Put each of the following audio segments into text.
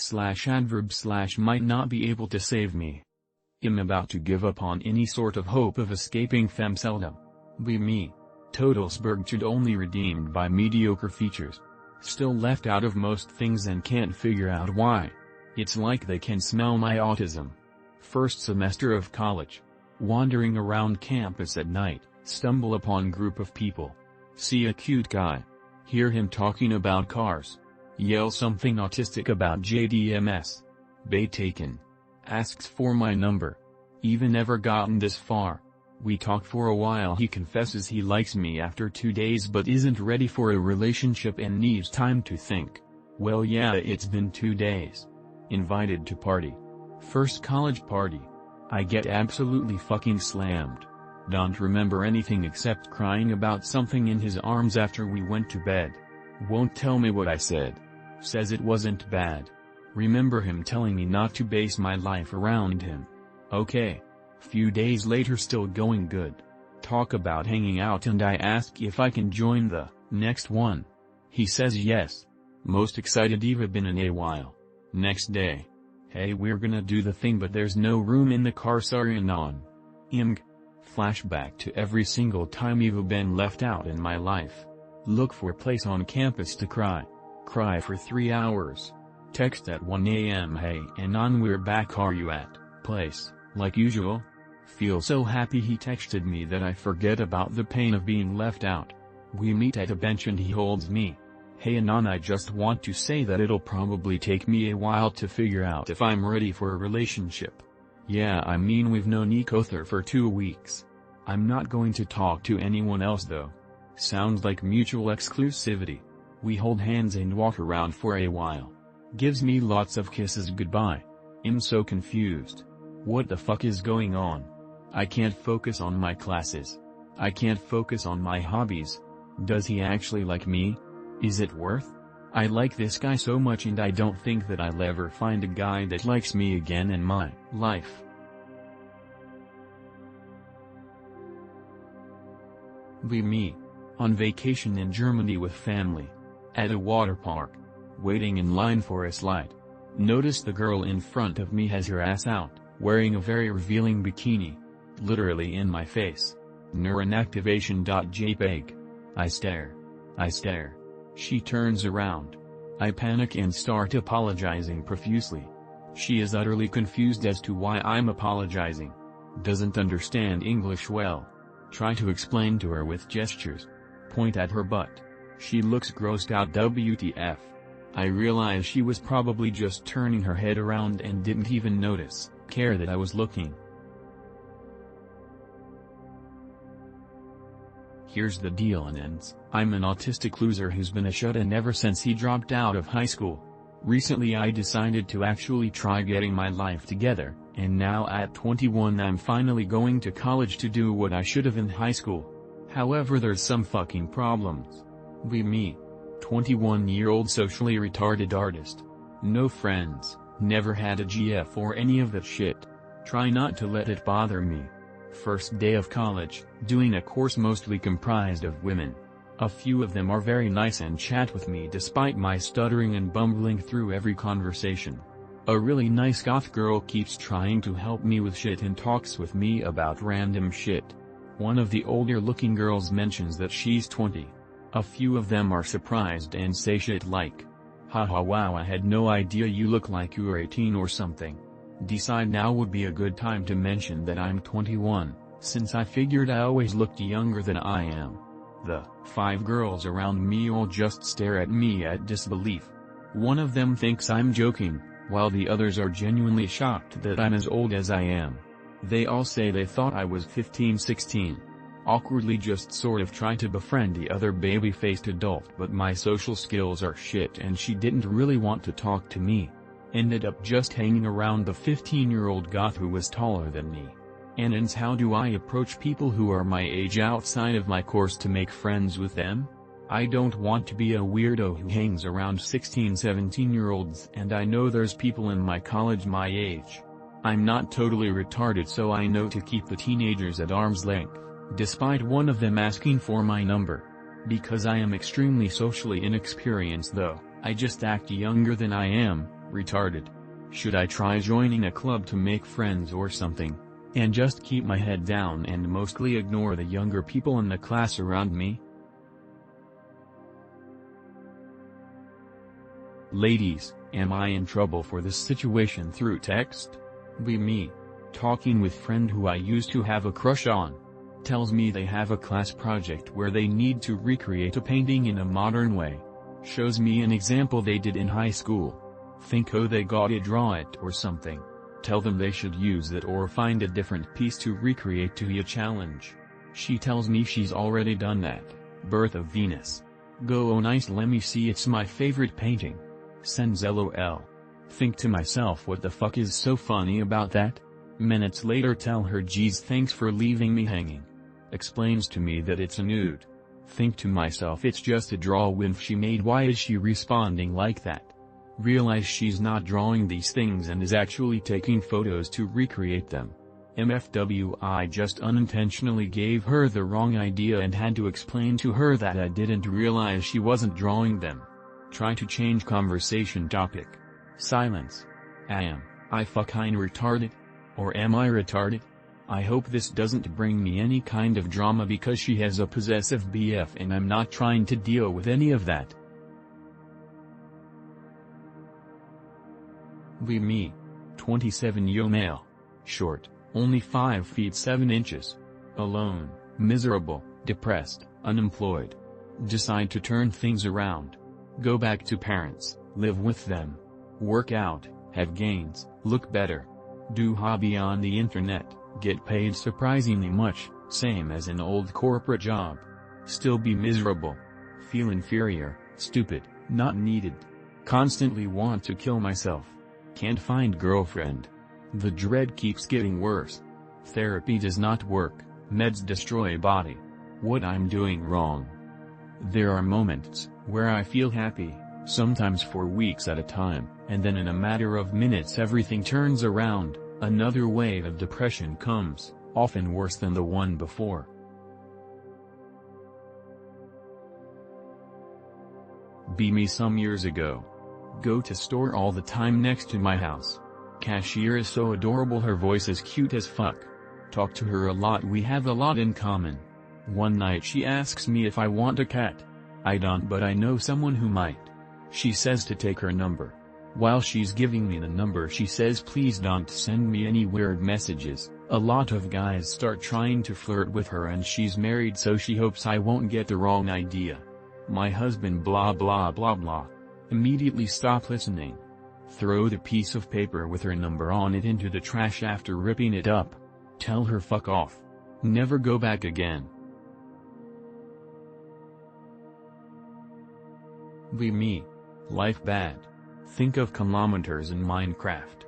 /adverb/ might not be able to save me. I'm about to give up on any sort of hope of escaping femceldom. Be me. Todelsbergtude only redeemed by mediocre features. Still left out of most things and can't figure out why. It's like they can smell my autism. First semester of college. Wandering around campus at night, stumble upon group of people. See a cute guy. Hear him talking about cars. Yell something autistic about JDMS. Bait taken. Asks for my number. Even ever gotten this far. We talk for a while. He confesses he likes me after 2 days but isn't ready for a relationship and needs time to think. Well yeah, it's been 2 days. Invited to party. First college party. I get absolutely fucking slammed. Don't remember anything except crying about something in his arms after we went to bed. Won't tell me what I said. Says it wasn't bad. Remember him telling me not to base my life around him. Okay. Few days later, still going good. Talk about hanging out and I ask if I can join the next one. He says yes. Most excited Eva been in a while. Next day. Hey, we're gonna do the thing but there's no room in the car, sorry anon. Flashback to every single time Eva been left out in my life. Look for place on campus to cry. Cry for 3 hours. Text at 1 a.m. Hey anon, we're back, are you at place, like usual? Feel so happy he texted me that I forget about the pain of being left out. We meet at a bench and he holds me. Hey anon, I just want to say that it'll probably take me a while to figure out if I'm ready for a relationship. Yeah, I mean we've known each other for 2 weeks. I'm not going to talk to anyone else though. Sounds like mutual exclusivity. We hold hands and walk around for a while. Gives me lots of kisses goodbye. I'm so confused. What the fuck is going on? I can't focus on my classes. I can't focus on my hobbies. Does he actually like me? Is it worth? I like this guy so much and I don't think that I'll ever find a guy that likes me again in my life. Be me. On vacation in Germany with family. At a water park. Waiting in line for a slide. Notice the girl in front of me has her ass out, wearing a very revealing bikini. Literally in my face. Neuron activation.jpg. I stare. She turns around. I panic and start apologizing profusely. She is utterly confused as to why I'm apologizing. Doesn't understand English well. Try to explain to her with gestures. Point at her butt. She looks grossed out. WTF. I realize she was probably just turning her head around and didn't even care that I was looking. Here's the deal and ends. I'm an autistic loser who's been a shut-in ever since he dropped out of high school. Recently I decided to actually try getting my life together, and now at 21 I'm finally going to college to do what I should have in high school. However, there's some fucking problems. Be me. 21-year-old socially retarded artist. No friends, never had a GF or any of that shit. Try not to let it bother me. First day of college, doing a course mostly comprised of women. A few of them are very nice and chat with me despite my stuttering and bumbling through every conversation. A really nice goth girl keeps trying to help me with shit and talks with me about random shit. One of the older looking girls mentions that she's 20. A few of them are surprised and say shit like, haha wow, I had no idea you look like you were 18 or something. Decide now would be a good time to mention that I'm 21, since I figured I always looked younger than I am. The 5 girls around me all just stare at me at disbelief. One of them thinks I'm joking, while the others are genuinely shocked that I'm as old as I am. They all say they thought I was 15-16. Awkwardly just sort of try to befriend the other baby-faced adult, but my social skills are shit and she didn't really want to talk to me. Ended up just hanging around the 15-year-old goth who was taller than me. And how do I approach people who are my age outside of my course to make friends with them? I don't want to be a weirdo who hangs around 16-17-year-olds, and I know there's people in my college my age. I'm not totally retarded, so I know to keep the teenagers at arm's length, despite one of them asking for my number. Because I am extremely socially inexperienced though, I just act younger than I am, Retarded. Should I try joining a club to make friends or something, and just keep my head down and mostly ignore the younger people in the class around me? Ladies, am I in trouble for this situation through text? Be me. Talking with friend who I used to have a crush on. Tells me they have a class project where they need to recreate a painting in a modern way. Shows me an example they did in high school. Think oh they gotta draw it or something. Tell them they should use it or find a different piece to recreate to be a challenge. She tells me she's already done that. Birth of Venus. Go oh nice, let me see, it's my favorite painting. Sends LOL. Think to myself, what the fuck is so funny about that? Minutes later tell her geez thanks for leaving me hanging. Explains to me that it's a nude. Think to myself, it's just a drawing she made, why is she responding like that? Realize she's not drawing these things and is actually taking photos to recreate them. MFW, I just unintentionally gave her the wrong idea and had to explain to her that I didn't realize she wasn't drawing them. Try to change conversation topic. Silence. Am I fucking retarded? Or am I retarded? I hope this doesn't bring me any kind of drama because she has a possessive BF and I'm not trying to deal with any of that. Be me. 27-year male. Short, only 5 feet 7 inches. Alone, miserable, depressed, unemployed. Decide to turn things around. Go back to parents, live with them. Work out, have gains, look better. Do hobby on the internet, get paid surprisingly much, same as an old corporate job. Still be miserable. Feel inferior, stupid, not needed. Constantly want to kill myself. Can't find girlfriend. The dread keeps getting worse. Therapy does not work, meds destroy body. What I'm doing wrong? There are moments where I feel happy, sometimes for weeks at a time, and then in a matter of minutes everything turns around, another wave of depression comes, often worse than the one before. Be me some years ago. Go to store all the time next to my house. Cashier is so adorable, her voice is cute as fuck. Talk to her a lot, we have a lot in common. One night she asks me if I want a cat. I don't, but I know someone who might. She says to take her number. While she's giving me the number she says please don't send me any weird messages. A lot of guys start trying to flirt with her and she's married so she hopes I won't get the wrong idea. My husband blah blah blah blah. Immediately stop listening. Throw the piece of paper with her number on it into the trash after ripping it up. Tell her fuck off. Never go back again. Be me. Life bad. Think of kilometers in Minecraft.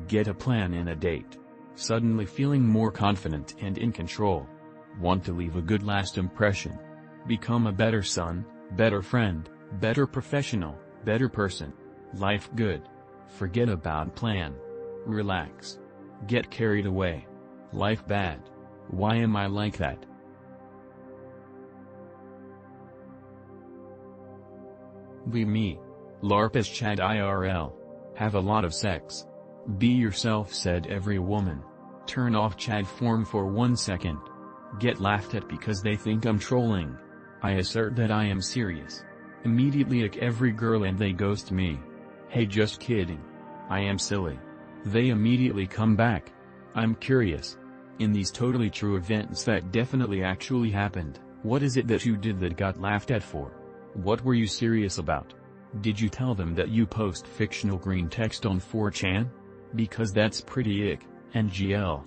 Get a plan and a date. Suddenly feeling more confident and in control. Want to leave a good last impression. Become a better son, better friend, better professional, better person. Life good. Forget about plan. Relax. Get carried away. Life bad. Why am I like that? Be me. LARP as Chad IRL. Have a lot of sex. Be yourself, said every woman. Turn off Chad form for 1 second. Get laughed at because they think I'm trolling. I assert that I am serious. Immediately ick every girl and they ghost me. Hey, just kidding. I am silly. They immediately come back. I'm curious. In these totally true events that definitely actually happened, what is it that you did that got laughed at for? What were you serious about? Did you tell them that you post fictional green text on 4chan? Because that's pretty ick, NGL.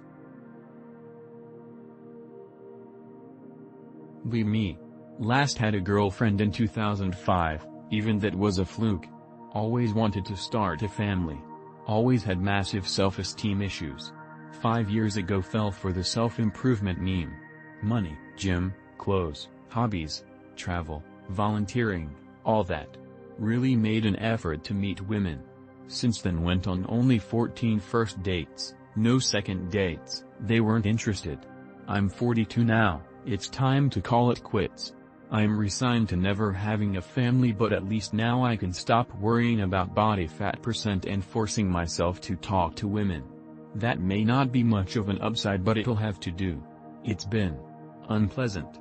Be me. Last had a girlfriend in 2005, even that was a fluke. Always wanted to start a family. Always had massive self-esteem issues. 5 years ago fell for the self-improvement meme. Money, gym, clothes, hobbies, travel, volunteering, all that. Really made an effort to meet women. Since then went on only 14 first dates, no second dates, they weren't interested. I'm 42 now, it's time to call it quits. I'm resigned to never having a family, but at least now I can stop worrying about body fat percent and forcing myself to talk to women. That may not be much of an upside, but it'll have to do. It's been unpleasant.